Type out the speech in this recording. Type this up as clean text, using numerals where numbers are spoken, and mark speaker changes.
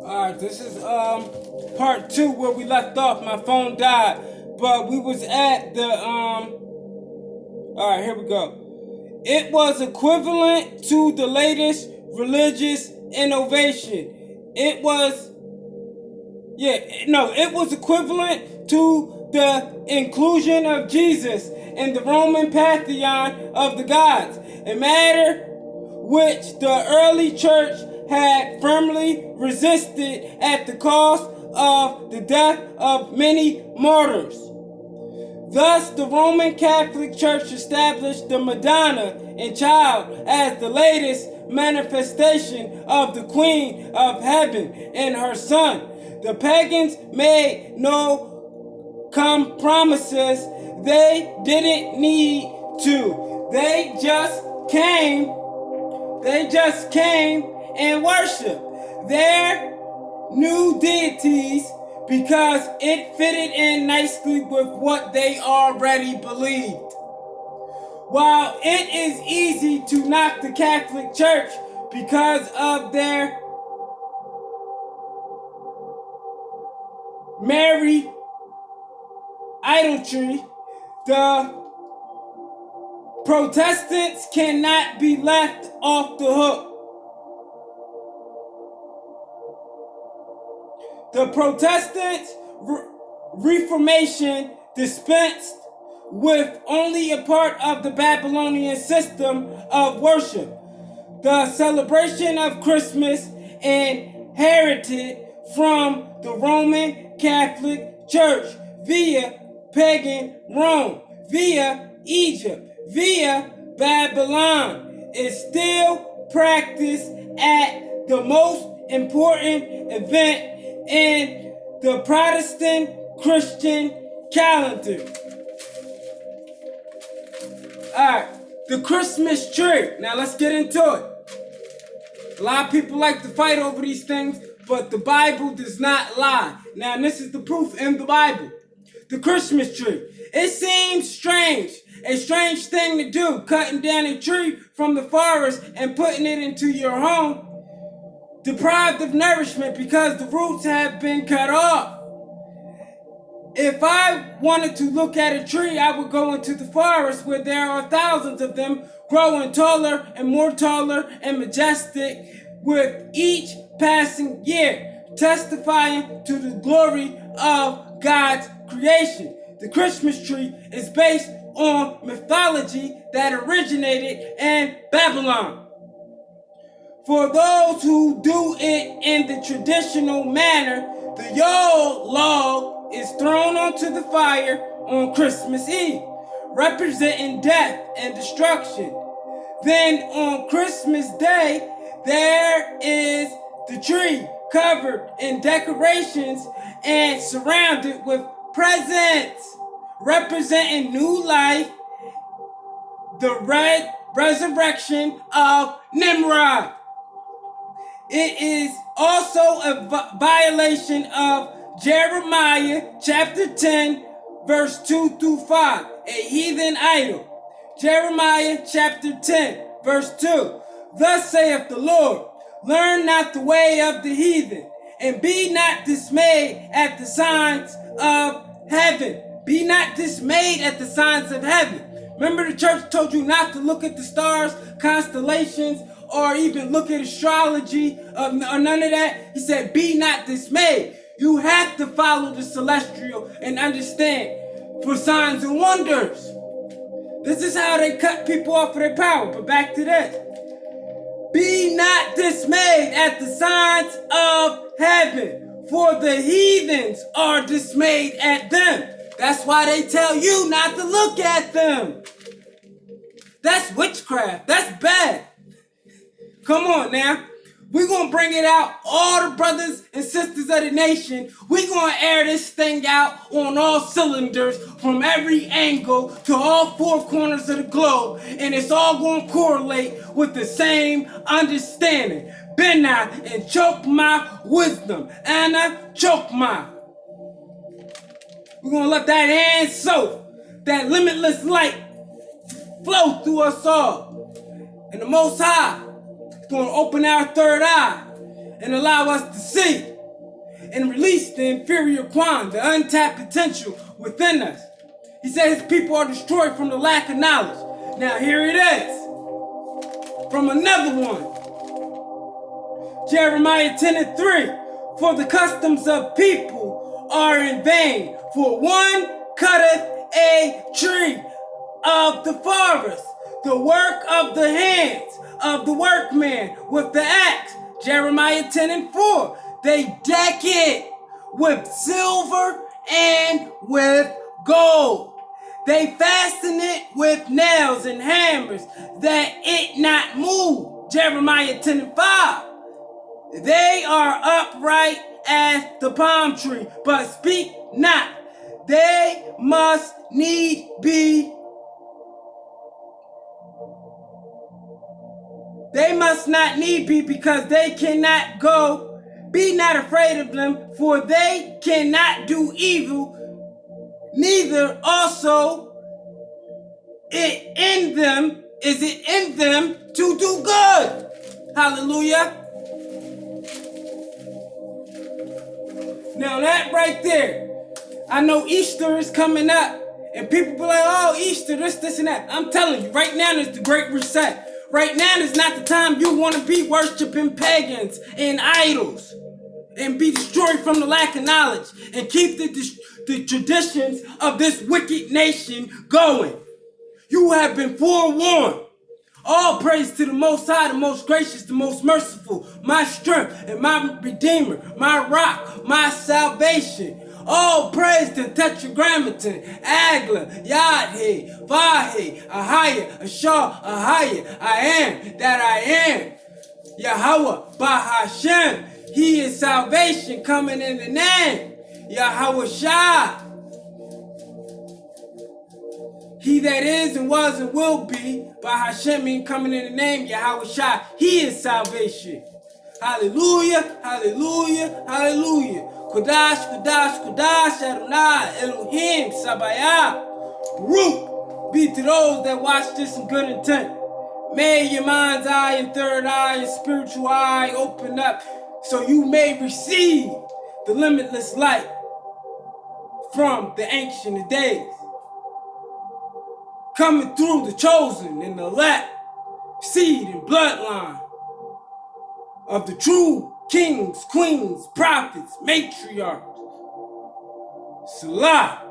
Speaker 1: Alright, this is part 2 where we left off. My phone died. But we was at the alright, here we go. It was equivalent to the latest religious innovation. It was equivalent to the inclusion of Jesus in the Roman pantheon of the gods, a matter which the early church had firmly resisted at the cost of the death of many martyrs. Thus, the Roman Catholic Church established the Madonna and Child as the latest manifestation of the Queen of Heaven and her Son. The pagans made no compromises. They didn't need to. They just came and worshiped their new deities because it fitted in nicely with what they already believed. While it is easy to knock the Catholic Church because of their Mary idolatry, the Protestants cannot be left off the hook. The Protestant Reformation dispensed with only a part of the Babylonian system of worship. The celebration of Christmas inherited from the Roman Catholic Church via pagan Rome, via Egypt, via Babylon is still practiced at the most important event in the Protestant Christian calendar. Alright, the Christmas tree. Now let's get into it. A lot of people like to fight over these things, but the Bible does not lie. Now this is the proof in the Bible. The Christmas tree. It seems strange, a strange thing to do, cutting down a tree from the forest and putting it into your home, deprived of nourishment because the roots have been cut off. If I wanted to look at a tree, I would go into the forest where there are thousands of them growing taller and more taller and majestic with each passing year, testifying to the glory of God's creation. The Christmas tree is based on mythology that originated in Babylon. For those who do it in the traditional manner, the Yule log is thrown onto the fire on Christmas Eve, representing death and destruction. Then on Christmas Day, there is the tree covered in decorations and surrounded with presents, representing new life, the resurrection of Nimrod. It is also a violation of Jeremiah chapter 10, verse 2 through 5, a heathen idol. Jeremiah chapter 10, verse 2. Thus saith the Lord, learn not the way of the heathen, and be not dismayed at the signs of heaven. Be not dismayed at the signs of heaven. Remember the church told you not to look at the stars, constellations, or even look at astrology, or none of that. He said, be not dismayed. You have to follow the celestial and understand for signs and wonders. This is how they cut people off of their power. But back to this. Be not dismayed at the signs of heaven, for the heathens are dismayed at them. That's why they tell you not to look at them. That's witchcraft. That's bad. Come on now. We're going to bring it out, all the brothers and sisters of the nation. We're going to air this thing out on all cylinders from every angle to all four corners of the globe. And it's all going to correlate with the same understanding. Benna and Chokma wisdom. Anna Chokma. We're going to let that hand soak, that limitless light flow through us all. And the Most High is going to open our third eye and allow us to see and release the inferior Quan, the untapped potential within us. He said his people are destroyed from the lack of knowledge. Now here it is, from another one. Jeremiah 10:3. For the customs of people are in vain, for one cutteth a tree of the forest, the work of the hands of the workman with the axe. Jeremiah 10:4. They deck it with silver and with gold. They fasten it with nails and hammers, that it not move. Jeremiah 10:5. They are upright as the palm tree, but speak not. They must need be. They must not need be, because they cannot go. Be not afraid of them, for they cannot do evil, neither also is it in them to do good. Hallelujah. Now that right there, I know Easter is coming up, and people be like, oh, Easter, this, and that. I'm telling you, right now is the Great Reset. Right now is not the time you want to be worshiping pagans and idols and be destroyed from the lack of knowledge and keep the traditions of this wicked nation going. You have been forewarned. All praise to the Most High, the most gracious, the most merciful, my strength and my Redeemer, my rock, my salvation. All praise to Tetragrammaton, Agla, Yadhe, Vahe, Ahaya, Ashar, Ahaya, I am that I am. Yahweh, Bahashem, He is salvation coming in the name. Yahweh Shah. He that is and was and will be, by Hashem coming in the name, Yahweh Shai, He is salvation. Hallelujah, hallelujah, hallelujah. Kodash, Kodash, Kodash, Adonai, Elohim, Sabayah. Root be to those that watch this in good intent. May your mind's eye and third eye and spiritual eye open up so you may receive the limitless light from the ancient of days. Coming through the chosen and the elect, seed and bloodline of the true kings, queens, prophets, matriarchs. Salah.